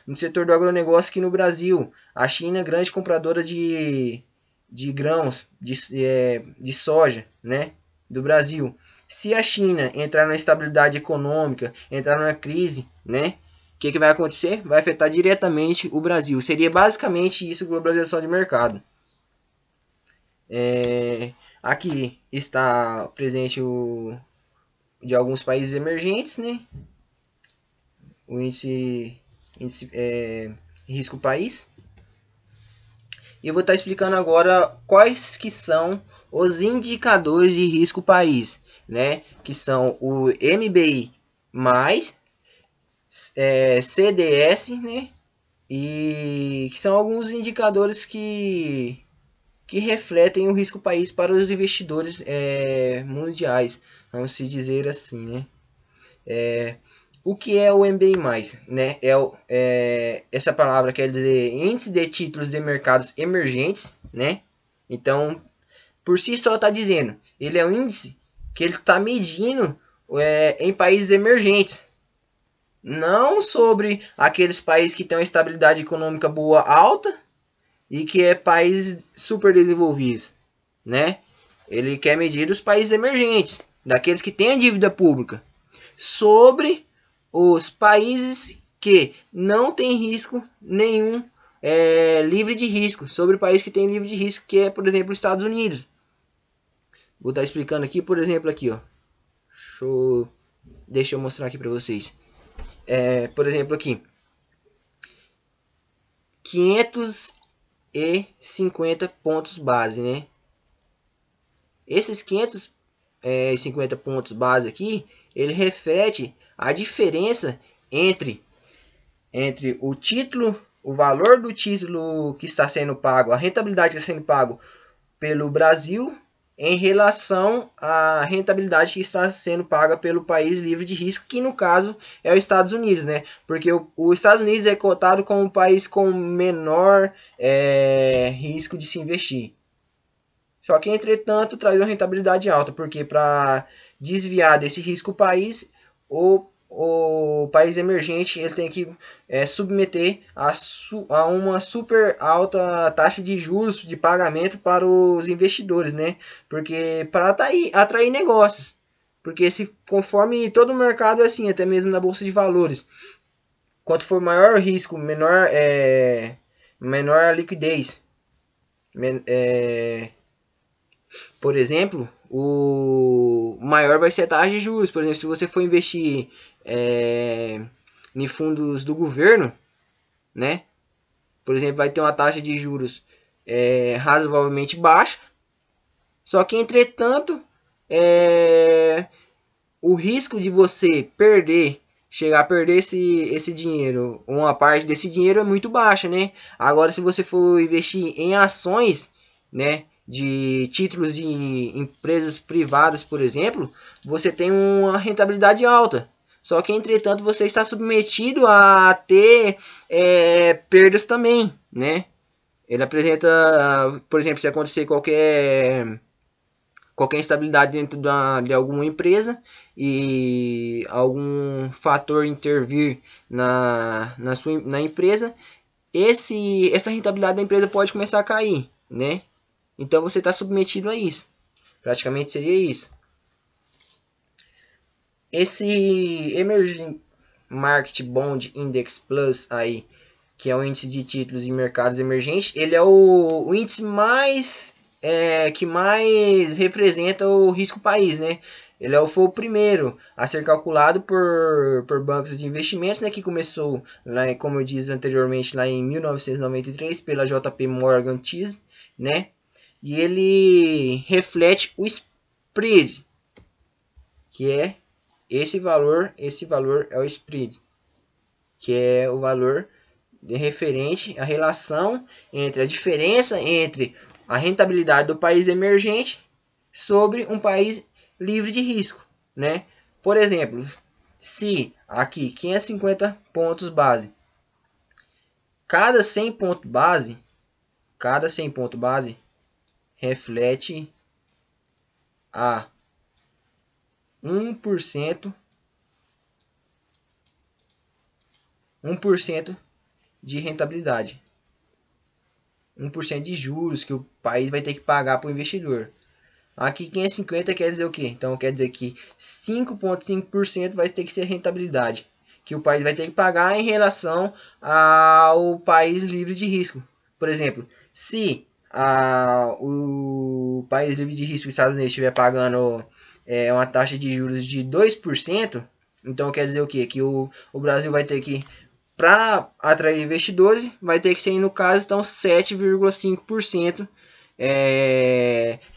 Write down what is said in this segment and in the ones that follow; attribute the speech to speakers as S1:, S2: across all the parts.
S1: no setor do agronegócio aqui no Brasil. A China é grande compradora de grãos, de soja, né, do Brasil. Se a China entrar na estabilidade econômica, entrar numa crise, né, o que vai acontecer? Vai afetar diretamente o Brasil. Seria basicamente isso, globalização de mercado. Aqui está presente o de alguns países emergentes, né? O índice risco país. E eu vou estar explicando agora quais que são os indicadores de risco país, né? Que são o MBI+, CDS, né? E que são alguns indicadores que refletem o risco país para os investidores mundiais, vamos se dizer assim, né? O que é o MBI+, né? Essa palavra quer dizer Índice de Títulos de Mercados Emergentes, né? Então, por si só está dizendo, ele é um índice que ele está medindo em países emergentes, não sobre aqueles países que têm uma estabilidade econômica boa alta e que é países super desenvolvidos, né? Ele quer medir os países emergentes, daqueles que têm a dívida pública, sobre os países que não têm risco nenhum, livre de risco, sobre o país que tem livre de risco, que é, por exemplo, os Estados Unidos. Vou estar explicando aqui, por exemplo, aqui, ó. Deixa eu mostrar aqui para vocês. Por exemplo, aqui. 550 pontos base, né? Esses 550 pontos base aqui, ele reflete a diferença entre o título, o valor do título que está sendo pago, a rentabilidade que está sendo pago pelo Brasil em relação à rentabilidade que está sendo paga pelo país livre de risco, que no caso é os Estados Unidos, né? Porque os Estados Unidos é cotado como o país com menor risco de se investir. Só que, entretanto, traz uma rentabilidade alta, porque para desviar desse risco país, o país emergente ele tem que submeter a uma super alta taxa de juros de pagamento para os investidores, né? Porque para atrair negócios. Porque conforme todo o mercado é assim, até mesmo na bolsa de valores, quanto for maior o risco, menor a liquidez. Por exemplo, o maior vai ser a taxa de juros. Por exemplo, se você for investir em fundos do governo, né? Por exemplo, vai ter uma taxa de juros razoavelmente baixa. Só que, entretanto, o risco de você chegar a perder esse dinheiro, uma parte desse dinheiro é muito baixa, né? Agora, se você for investir em ações, né, de títulos de empresas privadas, por exemplo, você tem uma rentabilidade alta. Só que, entretanto, você está submetido a ter perdas também, né? Ele apresenta, por exemplo, se acontecer qualquer instabilidade dentro de alguma empresa e algum fator intervir na empresa, essa rentabilidade da empresa pode começar a cair, né? Então você está submetido a isso. Praticamente seria isso. Esse Emerging Market Bond Index Plus aí, que é o índice de títulos em mercados emergentes, ele é o índice que mais representa o risco país, né? Ele foi o primeiro a ser calculado por bancos de investimentos, né? Que começou, lá, como eu disse anteriormente, lá em 1993 pela JP Morgan Chase, né? E ele reflete o spread, que é esse valor é o spread, que é o valor referente à relação entre a diferença entre a rentabilidade do país emergente sobre um país livre de risco, né? Por exemplo, se aqui 550 pontos base, cada 100 pontos base reflete a 1% de rentabilidade. 1% de juros que o país vai ter que pagar para o investidor. Aqui 550 quer dizer o quê? Então quer dizer que 5,5% vai ter que ser rentabilidade que o país vai ter que pagar em relação ao país livre de risco. Por exemplo, se o país livre de risco, os Estados Unidos, estiver pagando uma taxa de juros de 2%, então quer dizer o quê? Que o Brasil vai ter que, para atrair investidores, vai ter que ser, no caso, então 7,5%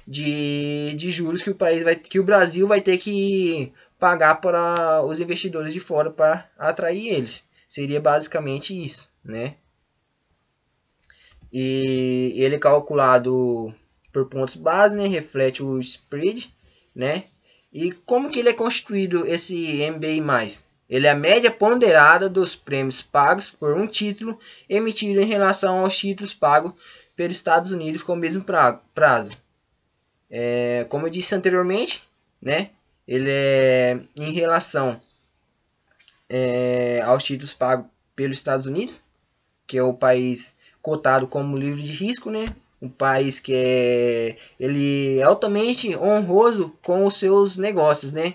S1: de juros que o Brasil vai ter que pagar para os investidores de fora para atrair eles. Seria basicamente isso, né? E ele é calculado por pontos base, né? Reflete o spread, né? E como que ele é constituído, esse MBI+? Ele é a média ponderada dos prêmios pagos por um título emitido em relação aos títulos pagos pelos Estados Unidos com o mesmo prazo. Como eu disse anteriormente, né? Ele é em relação aos títulos pagos pelos Estados Unidos, que é o país cotado como livre de risco, né? Um país que ele é altamente honroso com os seus negócios, né?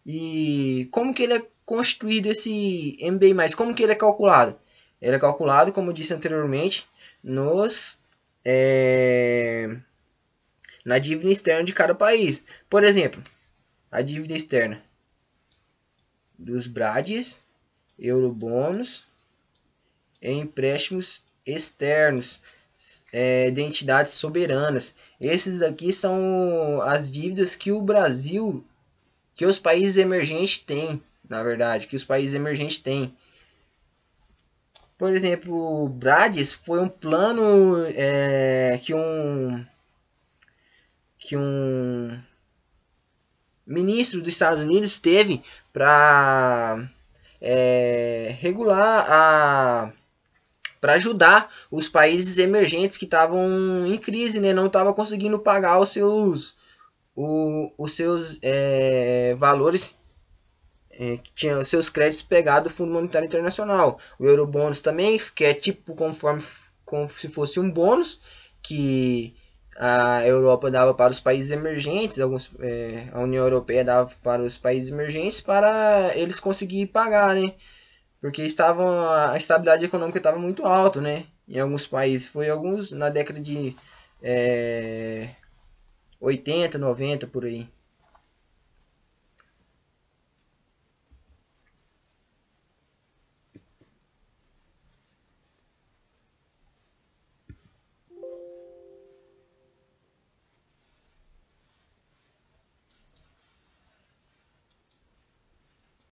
S1: E como que ele é constituído, esse MBI+? Como que ele é calculado? Ele é calculado, como eu disse anteriormente, na dívida externa de cada país. Por exemplo, a dívida externa dos BRADES, eurobônus e empréstimos externos de entidades soberanas. Esses aqui são as dívidas que o Brasil, que os países emergentes têm, na verdade, que os países emergentes têm. Por exemplo, o BRADES foi um plano que um ministro dos Estados Unidos teve para regular para ajudar os países emergentes que estavam em crise, né? Não estavam conseguindo pagar os seus valores que tinham os seus créditos pegados do Fundo Monetário Internacional. O Eurobônus também, que é tipo como se fosse um bônus que a Europa dava para os países emergentes, a União Europeia dava para os países emergentes para eles conseguirem pagar, né? Porque a estabilidade econômica estava muito alta, né? Em alguns países, na década de 80, 90, por aí.